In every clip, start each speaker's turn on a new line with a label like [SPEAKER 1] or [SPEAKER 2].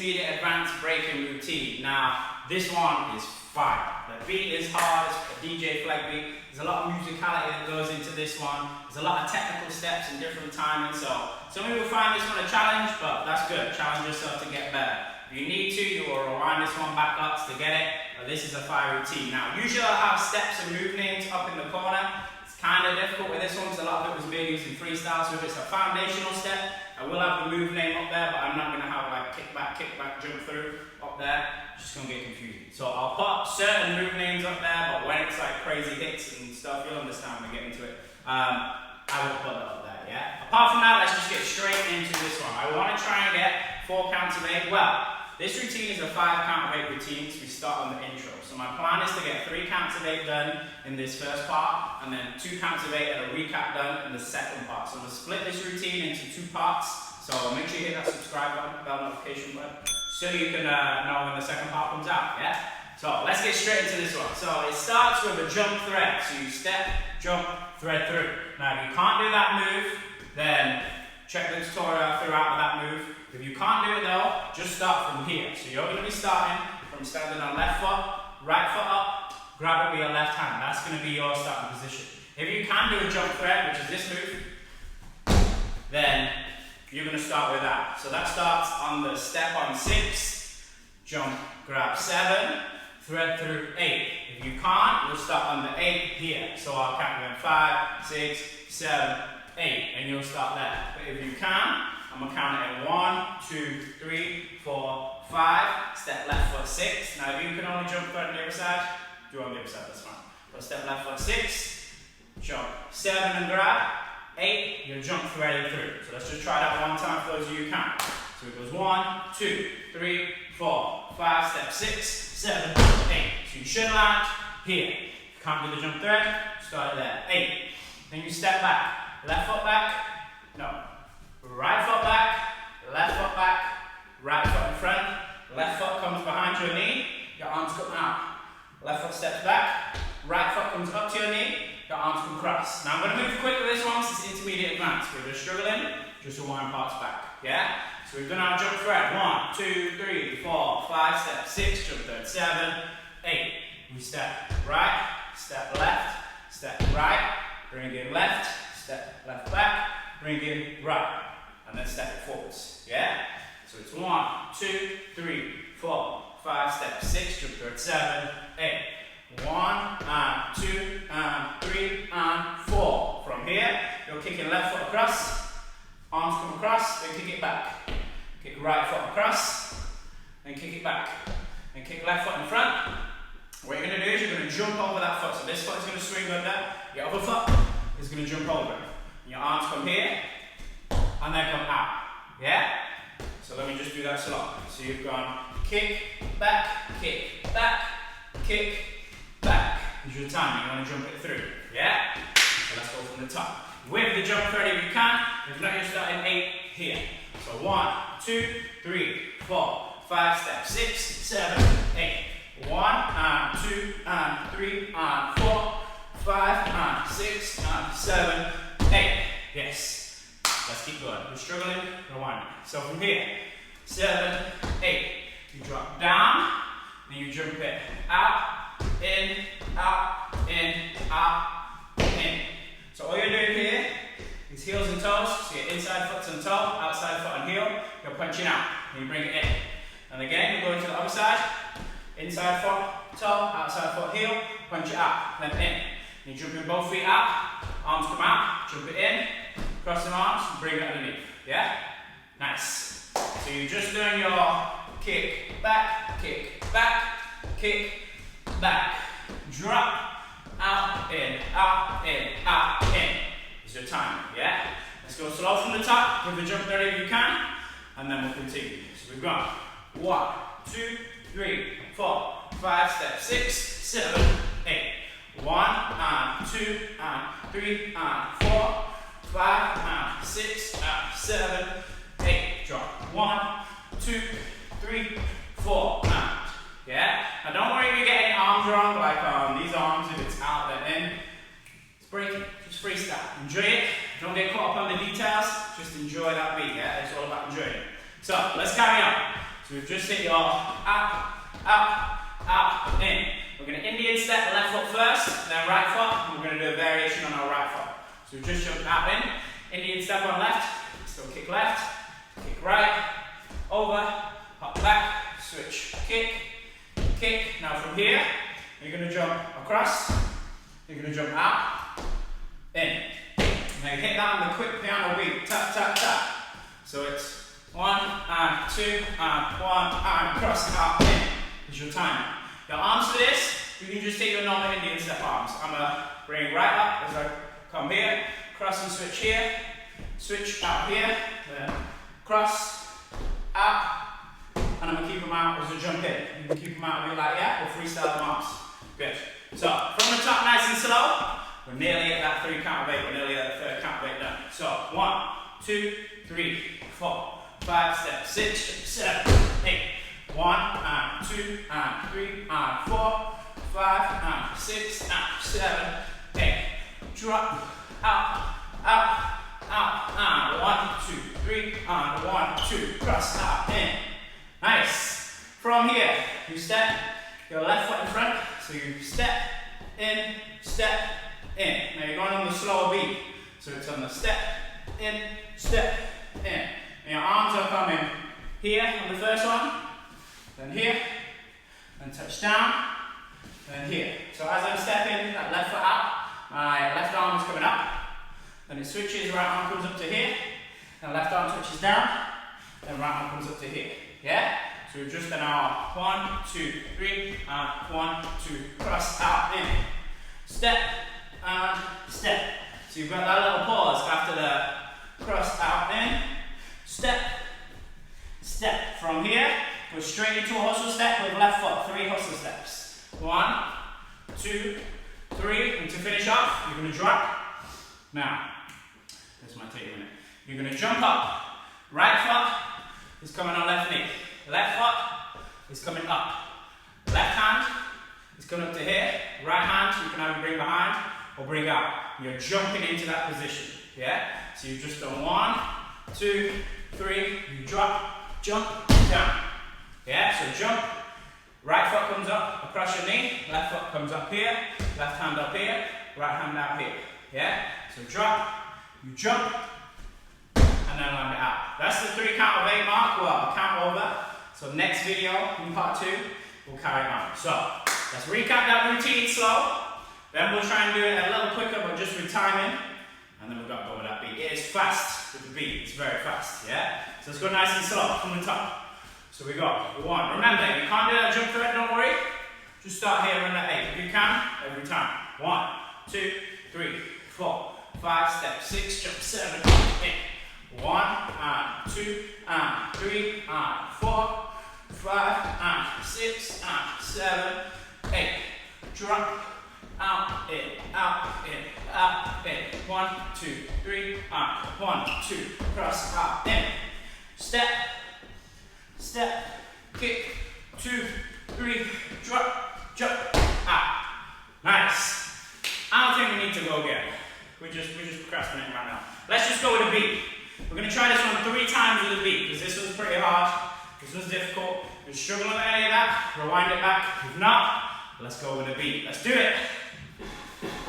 [SPEAKER 1] intermediate advanced breaking routine. Now, this one is fire. The beat is hard, it's a DJ FLEG beat. There's a lot of musicality that goes into this one. There's a lot of technical steps and different timing. So some people find this one a challenge, but that's good. Challenge yourself to get better. If you need to, you will rewind this one back up to get it. But this is a fire routine. Now, usually I'll have steps and move names up in the corner. It's kind of difficult with this one because a lot of it was being used in freestyle. So if it's a foundational step, I will have the move name up there, but I'm not going to have like kick back, jump through up there. It's just going to get confusing. So I'll put certain move names up there, but when it's like crazy hits and stuff, you'll understand when we get into it. I will put it up there, yeah? Apart from that, let's just get straight into this one. I want to try and get 4 counts of 8. Well, this routine is a 5 count of 8 routine, so we start on the intro. So my plan is to get 3 counts of 8 done in this first part, and then 2 counts of 8 and a recap done in the second part. So I'm going to split this routine into 2 parts. So make sure you hit that subscribe button, bell notification button, so you can know when the second part comes out, yeah? So let's get straight into this one. So it starts with a jump thread. So you step, jump, thread through. Now if you can't do that move, then check the tutorial throughout with that move. If you can't do it though, just start from here. So you're going to be starting from standing on left foot, right foot up, grab it with your left hand. That's going to be your starting position. If you can do a jump thread, which is this move, then you're going to start with that. So that starts on the step on 6, jump, grab 7, thread through 8. If you can't, you'll start on the 8 here. So I'll count them 5, 6, 7, 8, and you'll start there. But if you can, I'm going to count it in 1, 2, 3, 4, 5, step left foot 6. Now if you can only jump thread on the other side, do it on the other side, that's fine. But step left foot 6, jump 7 and grab, 8, you'll jump threading through. So let's just try that one time for those of you who can. So it goes 1, 2, 3, 4, 5, step 6, 7, 8. So you should land here. If you can't do the jump thread, start it there. 8. Then you step back. Left foot back, no. Right foot back, right foot in front, left foot comes behind your knee, your arms come out. Left foot steps back, right foot comes up to your knee, your arms come across. Now I'm going to move quick with this one since it's intermediate advanced. If you're struggling, just rewind parts back, yeah? So we've done our jump thread. 1, 2, 3, 4, 5, step 6, jump thread 7, 8. We step right, step left, step right, bring in left, step left back, bring in right, and then step it forwards, yeah? So it's 1, 2, 3, 4, 5, step 6, jump thread 7, 8. 1, and 2, and 3, and 4. From here, you're kicking left foot across, arms come across, then kick it back. Kick right foot across, then kick it back. And kick left foot in front. What you're going to do is you're going to jump over that foot. So this foot is going to swing under, your other foot is going to jump over. And your arms come here, and then come out. Yeah? So let me just do that slow. So you've gone kick, back, kick, back, kick, back. Is your time. You want to jump it through. Yeah? So let's go from the top. With the jump thread if you can. If not, you're starting 8 here. So 1, 2, 3, 4, 5, step 6, 7, 8. 1, and 2, and 3, and 4, 5, and 6, and 7, 8. Yes. Let's keep going. You're struggling, rewind. So from here, 7, 8. You drop down, then you jump it out, in, out, in, out, in. So all you're doing here is heels and toes. So your inside foot's on toe, outside foot on heel. You're punching out, and you bring it in. And again, you're going to the other side. Inside foot, toe, outside foot, heel. Punch it out, then in. You jump in both feet out, arms come out, jump it in, cross the arms, bring it underneath. Yeah? Nice. So you're just doing your kick, back, kick, back, kick, back. Drop, out, in, out, in, out, in. Is your time, yeah? Let's go slow from the top with the jump thread if you can, and then we'll continue. So we've got 1, 2, 3, 4, 5, step 6, 7, 8. 1, and 2, and 3, and 4, 5, and 6, and 7, 8. Drop. 1, 2, 3, 4, and. Yeah? Now don't worry if you're getting arms wrong, like these arms, if it's out, then in. It's breaking. Just freestyle. Enjoy it. Don't get caught up on the details. Just enjoy that beat, yeah? It's all about enjoying it. So, let's carry on. So we've just hit your out, out, out, in. We're going to Indian step, left foot first, then right foot, and we're going to do a variation on our right foot. So we've just jumped out in, Indian step on left, still kick left, kick right, over, hop back, switch, kick, kick. Now from here, you're going to jump across, you're going to jump out, in. Now you hit that on the quick piano beat, tap, tap, tap. So it's 1 and 2 and 1 and cross, out, in. Is your time. Your arms for this, you can just take your normal Indian step arms. I'm going to bring right up as I come here, cross and switch here, switch out here, then cross, out, and I'm going to keep them out as I jump in. You can keep them out a bit like that, or freestyle them arms. Good. So, from the top nice and slow, we're nearly at that 3 count of 8, we're nearly at the 3rd count of 8 done. So, 1, 2, 3, 4, 5, step, 6, 7, 8. 1 and 2 and 3 and 4, 5 and 6 and 7, 8. Drop, out, out, out, and 1, 2, 3, and 1, 2, cross, out, in. Nice. From here, you step your left foot in front, so you step, in, step, in. Now you're going on the slower beat, so it's on the step, in, in. And your arms are coming here on the first one, then here, then touch down, then here. So as I'm stepping that left foot out, my left arm is coming up, then it switches, right arm comes up to here, then left arm switches down, then right arm comes up to here. Yeah? So we've just done our 1, 2, 3, and 1, 2, cross, out, in. Step, and step. So you've got that little pause after the cross, out, in. Step, step. From here, go straight into a hustle step with left foot, 3 hustle steps. 1, 2, 3, and to finish off, you're going to drop. Now, this might take a minute. You're going to jump up. Right foot is coming on left knee. Left foot is coming up. Left hand is coming up to here. Right hand, you can either bring behind or bring out. You're jumping into that position. Yeah? So you've just done 1, 2, 3, you drop, jump, down. Yeah, so jump, right foot comes up across your knee, left foot comes up here, left hand up here, right hand out here. Yeah, so drop, you jump, and then land it out. That's the 3 count of 8 mark, well, count over. So next video, in part 2, we'll carry on. So, let's recap that routine slow, then we'll try and do it a little quicker, but just with timing, and then we've got to go with that beat. It is fast with the beat, it's very fast, yeah? So let's go nice and slow from the top. So we got 1. Remember, you can't do that jump thread, don't worry. Just start here and that 8. If you can, every time. 1, 2, 3, 4, 5, step, 6, jump, 7, 8. 1, and 2, and 3, and 4, 5, and 6, and 7, 8. Drop, out, in, out, in, out, in. 1, 2, 3, and 1, 2, cross, out, in. Step, step, kick, 2, 3, drop, jump, out. Nice. I don't think we need to go again. We're just procrastinating right now. Let's just go with a beat. We're going to try this one 3 times with a beat, because this was pretty hard, this was difficult. If you're struggling with any of that, rewind it back. If not, let's go with a beat. Let's do it.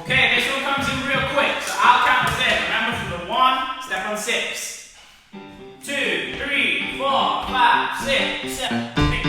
[SPEAKER 1] Okay, this one comes in real quick, so I'll count us in. Remember, from the 1, step on 6. 2, 3, 4, 5, 6, 7, 8.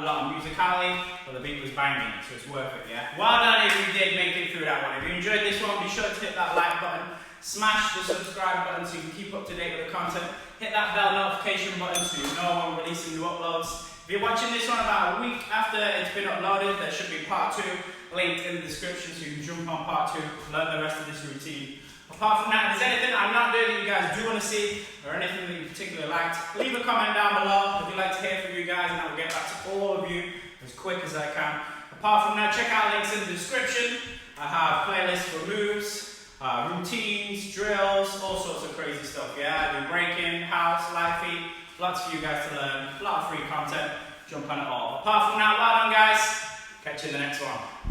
[SPEAKER 1] lot of musicality, but the beat was banging, so it's worth it, yeah? Well done if you did make it through that one. If you enjoyed this one, be sure to hit that like button, smash the subscribe button so you can keep up to date with the content, hit that bell notification button so you know when we're releasing new uploads. If you're watching this one about a week after it's been uploaded, there should be part 2 linked in the description so you can jump on part 2, learn the rest of this routine. Apart from that, if there's anything I'm not doing that you guys do want to see, or anything that you particularly liked, leave a comment down below. I'd like to hear from you guys, and I will get back to all of you as quick as I can. Apart from that, check out links in the description. I have playlists for moves, routines, drills, all sorts of crazy stuff, yeah? I do breaking, house, light feet, lots for you guys to learn, a lot of free content. Jump on it all. Apart from that, well done guys. Catch you in the next one.